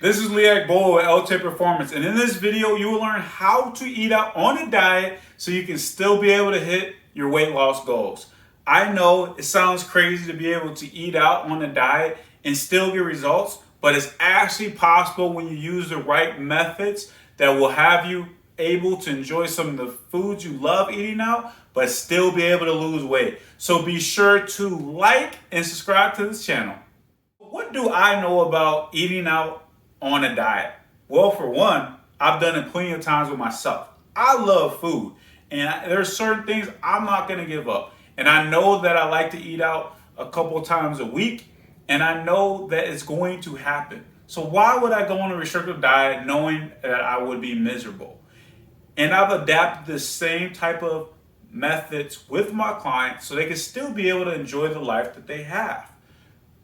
This is Bull with LTAPerformance, and in this video you will learn how to eat out on a diet so you can still be able to hit your weight loss goals. I know it sounds crazy to be able to eat out on a diet and still get results, but it's actually possible when you use the right methods that will have you able to enjoy some of the foods you love eating out, but still be able to lose weight. So be sure to like and subscribe to this channel. What do I know about eating out on a diet? Well, for one, I've done it plenty of times with myself. I love food, and there's certain things I'm not going to give up. And I know that I like to eat out a couple times a week, and I know that it's going to happen. So why would I go on a restrictive diet knowing that I would be miserable? And I've adapted the same type of methods with my clients so they can still be able to enjoy the life that they have.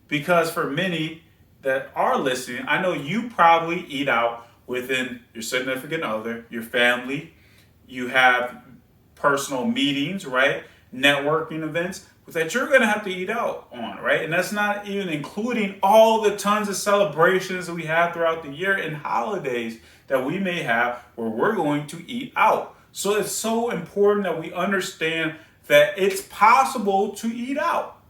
Because for many that are listening, I know you probably eat out within your significant other, your family, you have personal meetings, right? Networking events that you're gonna have to eat out on, right? And that's not even including all the tons of celebrations that we have throughout the year and holidays that we may have where we're going to eat out. So it's so important that we understand that it's possible to eat out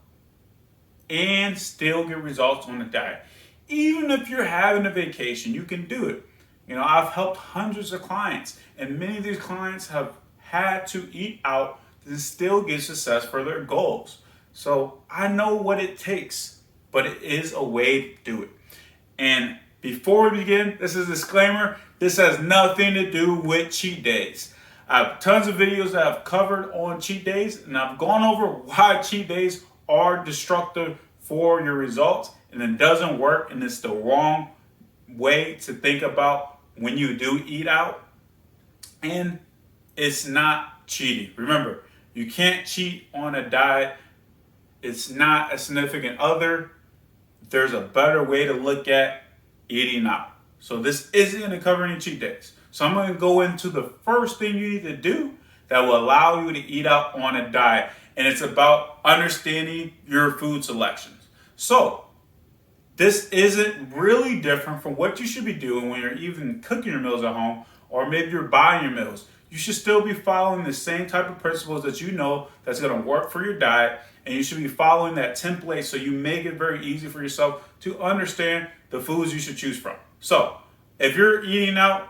and still get results on the diet. Even if you're having a vacation, you can do it. You know, I've helped hundreds of clients, and many of these clients have had to eat out to still get success for their goals. So I know what it takes, but it is a way to do it. And before we begin, this is a disclaimer. This has nothing to do with cheat days. I have tons of videos that I've covered on cheat days, and I've gone over why cheat days are destructive for your results, and it doesn't work, and it's the wrong way to think about when you do eat out. And it's not cheating. Remember, you can't cheat on a diet. It's not a significant other. There's a better way to look at eating out. So this isn't going to cover any cheat days. So I'm going to go into the first thing you need to do that will allow you to eat out on a diet. And it's about understanding your food selections. So this isn't really different from what you should be doing when you're even cooking your meals at home, or maybe you're buying your meals. You should still be following the same type of principles that you know that's going to work for your diet, and you should be following that template so you make it very easy for yourself to understand the foods you should choose from. So if you're eating out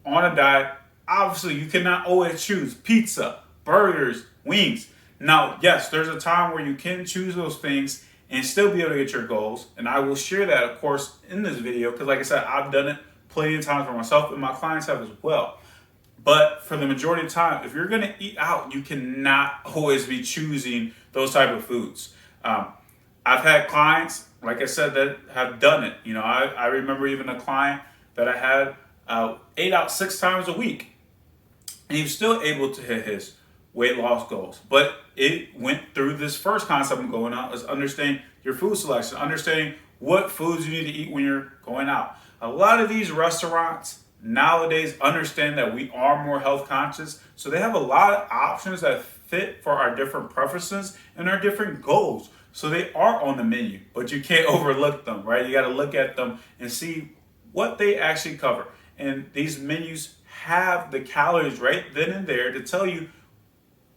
on a diet, obviously you cannot always choose pizza, burgers, wings. Now, yes, there's a time where you can choose those things and still be able to get your goals. And I will share that, of course, in this video, because like I said, I've done it plenty of times for myself and my clients have as well. But for the majority of the time, if you're going to eat out, you cannot always be choosing those type of foods. I've had clients, like I said, that have done it. You know, I remember even a client that I had ate out 6 times a week, and he was still able to hit his weight loss goals. But it went through this first concept of going out, is understanding your food selection, understanding what foods you need to eat when you're going out. A lot of these restaurants nowadays understand that we are more health conscious, so they have a lot of options that fit for our different preferences and our different goals. So they are on the menu, but you can't overlook them, right? You got to look at them and see what they actually cover. And these menus have the calories right then and there to tell you,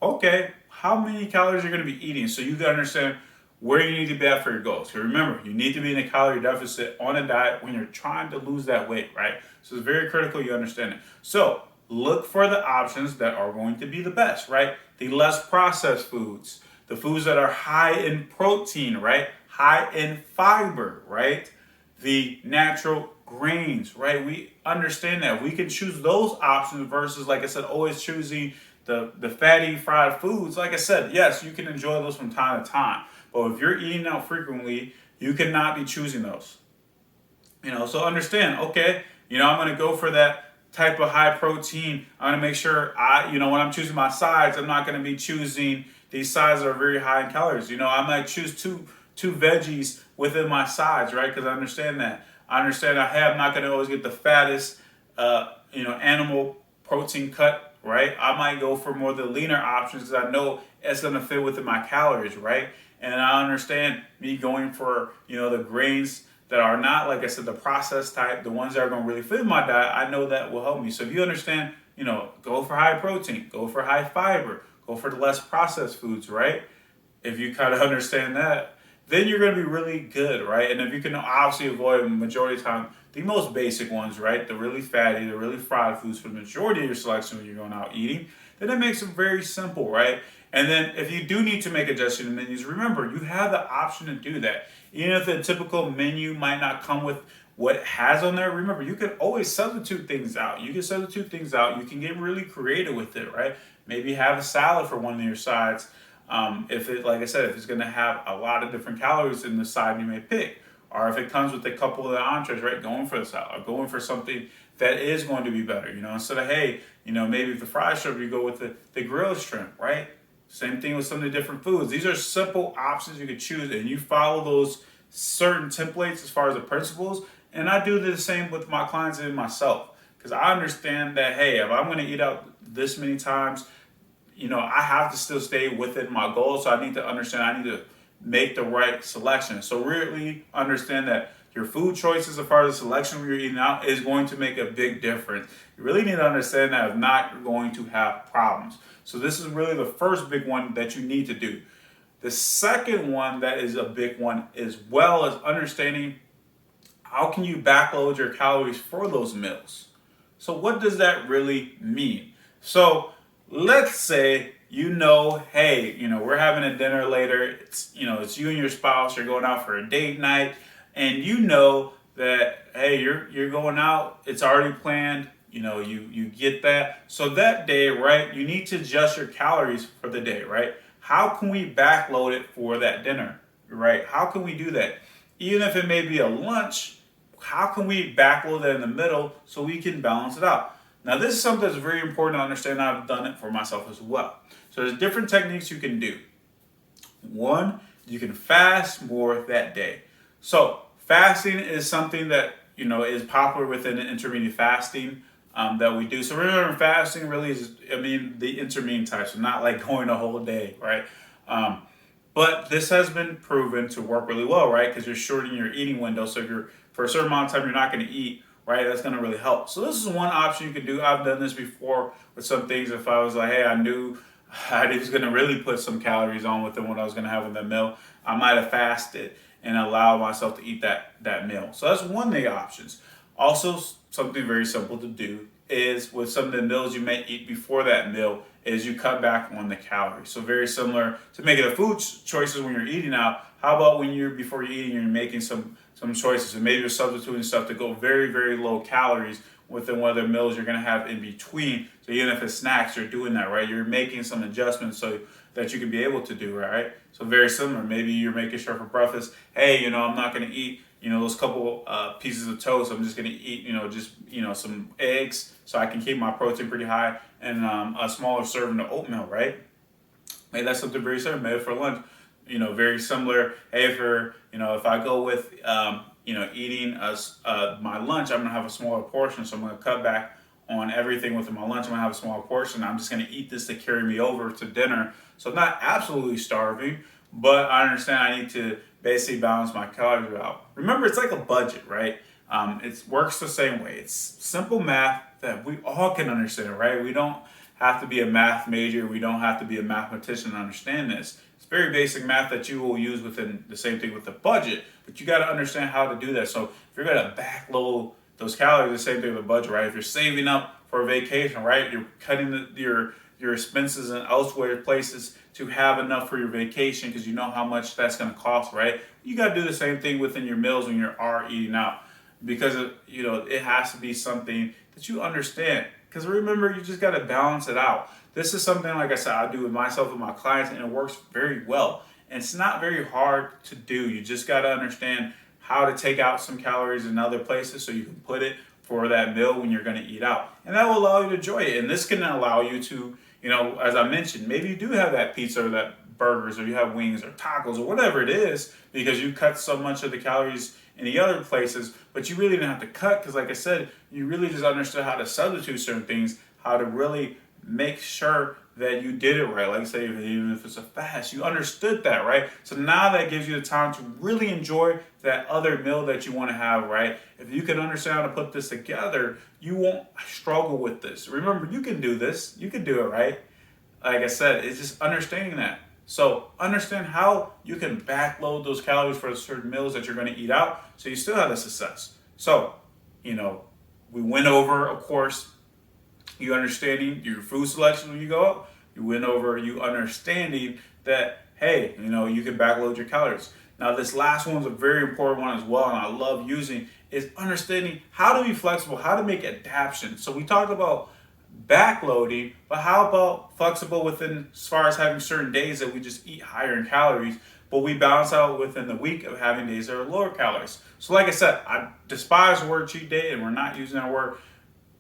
okay, how many calories you're going to be eating, so you can understand where you need to be at for your goals. So remember, you need to be in a calorie deficit on a diet when you're trying to lose that weight, right? So it's very critical you understand it. So look for the options that are going to be the best, right? The less processed foods, the foods that are high in protein, right? High in fiber, right? The natural grains, right? We understand that we can choose those options versus, like I said, always choosing the fatty fried foods. Like I said, yes, you can enjoy those from time to time, but if you're eating out frequently, you cannot be choosing those. You know, so understand, okay, you know, I'm going to go for that type of high protein. I'm going to make sure when I'm choosing my sides, I'm not going to be choosing these sides that are very high in calories. You know, I might choose two veggies within my sides, right? Because I understand that. I'm not going to always get the fattest, animal protein cut, right? I might go for more of the leaner options because I know it's going to fit within my calories, right? And I understand me going for, the grains that are not, like I said, the processed type, the ones that are going to really fit my diet, I know that will help me. So if you understand, go for high protein, go for high fiber, go for the less processed foods, right? If you kind of understand that, then you're going to be really good, right? And if you can obviously avoid the majority of the time the most basic ones, right? The really fatty, the really fried foods for the majority of your selection when you're going out eating, then it makes it very simple, right? And then if you do need to make adjustments in menus, remember, you have the option to do that. Even if the typical menu might not come with what it has on there, remember, you can always substitute things out. You can substitute things out. You can get really creative with it, right? Maybe have a salad for one of your sides. If it, like I said, if it's going to have a lot of different calories in the side you may pick. Or if it comes with a couple of the entrees, right, going for the salad, or going for something that is going to be better, instead of, hey, maybe the fried shrimp, you go with the grilled shrimp, right? Same thing with some of the different foods. These are simple options you could choose, and you follow those certain templates as far as the principles. And I do the same with my clients and myself, because I understand that, hey, if I'm going to eat out this many times, I have to still stay within my goals. So I need to understand, I need to make the right selection. So really understand that your food choices as far as the selection when you're eating out is going to make a big difference. You really need to understand that. If not, you're going to have problems. So this is really the first big one that you need to do. The second one that is a big one as well is understanding how can you backload your calories for those meals. So what does that really mean? So let's say hey, we're having a dinner later. It's you and your spouse. You're going out for a date night, and that, hey, you're going out. It's already planned. You get that. So that day, right, you need to adjust your calories for the day, right? How can we backload it for that dinner, right? How can we do that? Even if it may be a lunch, how can we backload that in the middle so we can balance it out? Now, this is something that's very important to understand. I've done it for myself as well. So there's different techniques you can do. One, you can fast more that day. So fasting is something that, is popular within the intermittent fasting that we do. So remember, fasting really is, the intermittent type, so not like going a whole day, right? But this has been proven to work really well, right? Because you're shortening your eating window. So if you're, for a certain amount of time, you're not going to eat, right? That's going to really help. So this is one option you can do. I've done this before with some things. If I was like, hey, I knew I was going to really put some calories on within what I was going to have in that meal, I might have fasted and allowed myself to eat that meal. So that's one of the options. Also, something very simple to do is with some of the meals you may eat before that meal is you cut back on the calories. So very similar to making the food choices when you're eating out. How about before you're eating, you're making some choices, and maybe you're substituting stuff to go very, very low calories within one of the meals you're going to have in between. So even if it's snacks, you're doing that, right? You're making some adjustments so that you can be able to do, right? So very similar. Maybe you're making sure for breakfast, hey, I'm not going to eat, those couple pieces of toast. I'm just going to eat, some eggs so I can keep my protein pretty high, and a smaller serving of oatmeal, right? Maybe that's something very similar. Maybe for lunch, very similar. Hey, if I go with, eating my lunch, I'm going to have a smaller portion. So I'm going to cut back on everything within my lunch. I'm going to have a smaller portion. I'm just going to eat this to carry me over to dinner. So I'm not absolutely starving, but I understand I need to basically balance my calories out. Remember, it's like a budget, right? It works the same way. It's simple math that we all can understand, right? We don't have to be a math major. We don't have to be a mathematician to understand this. It's very basic math that you will use within the same thing with the budget, but you got to understand how to do that. So if you're going to backload those calories, the same thing with the budget, right? If you're saving up for a vacation, right? You're cutting your expenses in elsewhere places to have enough for your vacation because you know how much that's going to cost, right? You got to do the same thing within your meals when you are eating out, because it has to be something that you understand. Because remember, you just got to balance it out. This is something, like I said, I do with myself and my clients, and it works very well. And it's not very hard to do. You just got to understand how to take out some calories in other places so you can put it for that meal when you're going to eat out. And that will allow you to enjoy it. And this can allow you to, as I mentioned, maybe you do have that pizza or that burgers, or you have wings or tacos or whatever it is, because you cut so much of the calories in the other places, but you really didn't have to cut because, like I said, you really just understood how to substitute certain things, how to really make sure that you did it right. Like I say, even if it's a fast, you understood that, right? So now that gives you the time to really enjoy that other meal that you want to have, right? If you can understand how to put this together, you won't struggle with this. Remember, you can do this. You can do it, right? Like I said, it's just understanding that. So understand how you can backload those calories for certain meals that you're going to eat out so you still have the success. So, we went over, of course, you understanding your food selection when you go out. You went over you understanding that, hey, you can backload your calories. Now, this last one's a very important one as well, and I love using, is understanding how to be flexible, how to make adaptations. So we talked about backloading, but how about flexible within as far as having certain days that we just eat higher in calories, but we balance out within the week of having days that are lower calories. So like I said, I despise the word cheat day, and we're not using that word.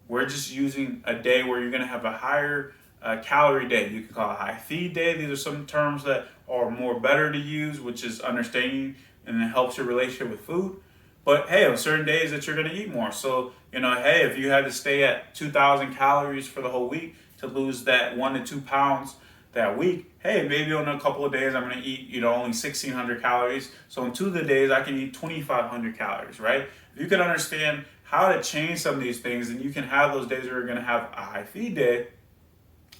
We're just using a day where you're going to have a higher calorie day. You can call it a high feed day. These are some terms that are more better to use, which is understanding and it helps your relationship with food. But hey, on certain days that you're going to eat more. So, hey, if you had to stay at 2,000 calories for the whole week to lose that 1 to 2 pounds that week, hey, maybe on a couple of days I'm going to eat, only 1,600 calories. So on 2 of the days I can eat 2,500 calories, right? If you can understand how to change some of these things, and you can have those days where you're going to have a high feed day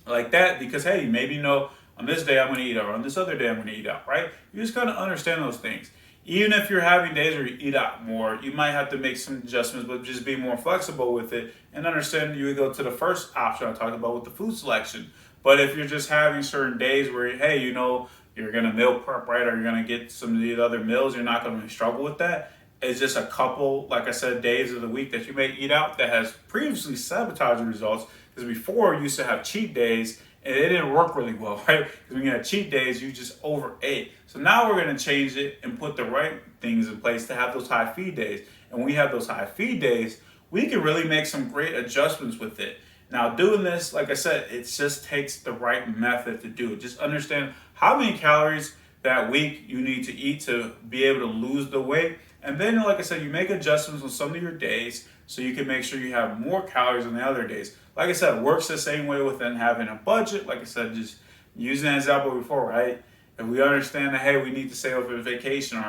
like that, because hey, maybe on this day I'm going to eat out, or on this other day I'm going to eat out, right? You just got to understand those things. Even if you're having days where you eat out more, you might have to make some adjustments, but just be more flexible with it and understand you would go to the first option I talked about with the food selection. But if you're just having certain days where, hey, you're going to meal prep, right, or you're going to get some of these other meals, you're not going to struggle with that. It's just a couple, like I said, days of the week that you may eat out that has previously sabotaged results. Because before you used to have cheat days and it didn't work really well, right? Because when you had cheat days, you just overate. So now we're going to change it and put the right things in place to have those high feed days. And when we have those high feed days, we can really make some great adjustments with it. Now, doing this, like I said, it just takes the right method to do it. Just understand how many calories that week you need to eat to be able to lose the weight. And then, like I said, you make adjustments on some of your days so you can make sure you have more calories on the other days. Like I said, it works the same way within having a budget. Like I said, just using an example before, right? If we understand that, hey, we need to save up for a vacation,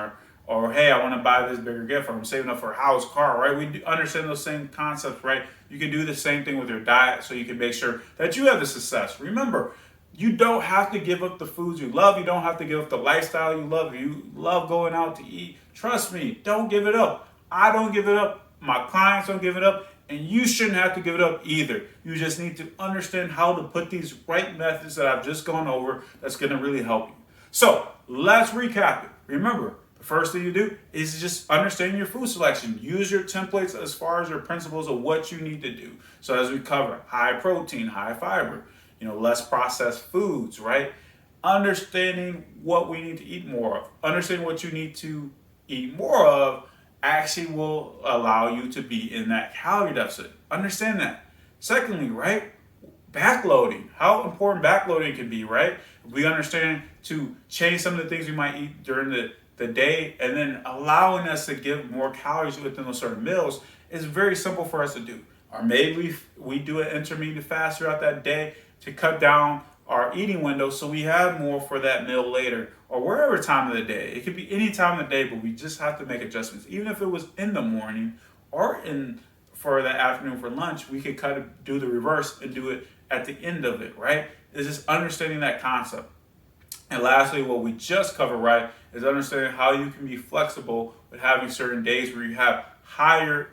or hey, I want to buy this bigger gift, or I'm saving up for a house, car, right? We do understand those same concepts, right? You can do the same thing with your diet so you can make sure that you have the success. Remember, you don't have to give up the foods you love. You don't have to give up the lifestyle you love. If you love going out to eat, trust me, don't give it up. I don't give it up. My clients don't give it up. And you shouldn't have to give it up either. You just need to understand how to put these right methods that I've just gone over that's going to really help you. So let's recap it. Remember, the first thing you do is just understand your food selection. Use your templates as far as your principles of what you need to do. So as we cover, high protein, high fiber, less processed foods, right? Understanding what we need to eat more of. Understanding what you need to eat more of actually will allow you to be in that calorie deficit. Understand that. Secondly, right? Backloading. How important backloading can be, right? We understand to change some of the things we might eat during the day and then allowing us to give more calories within those certain meals is very simple for us to do. Or maybe we do an intermittent fast throughout that day to cut down our eating window so we have more for that meal later or wherever time of the day. It could be any time of the day, but we just have to make adjustments. Even if it was in the morning or for the afternoon for lunch, we could do the reverse and do it at the end of it, right? It's just understanding that concept. And lastly, what we just covered, right, is understanding how you can be flexible with having certain days where you have higher,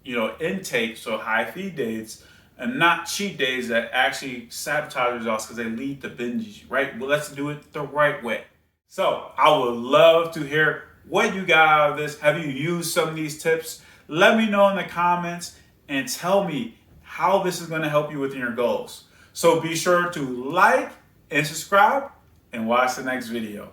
intake, so high feed days, and not cheat days that actually sabotage results because they lead to binges, right? Well, let's do it the right way. So I would love to hear what you got out of this. Have you used some of these tips? Let me know in the comments and tell me how this is going to help you with your goals. So be sure to like and subscribe and watch the next video.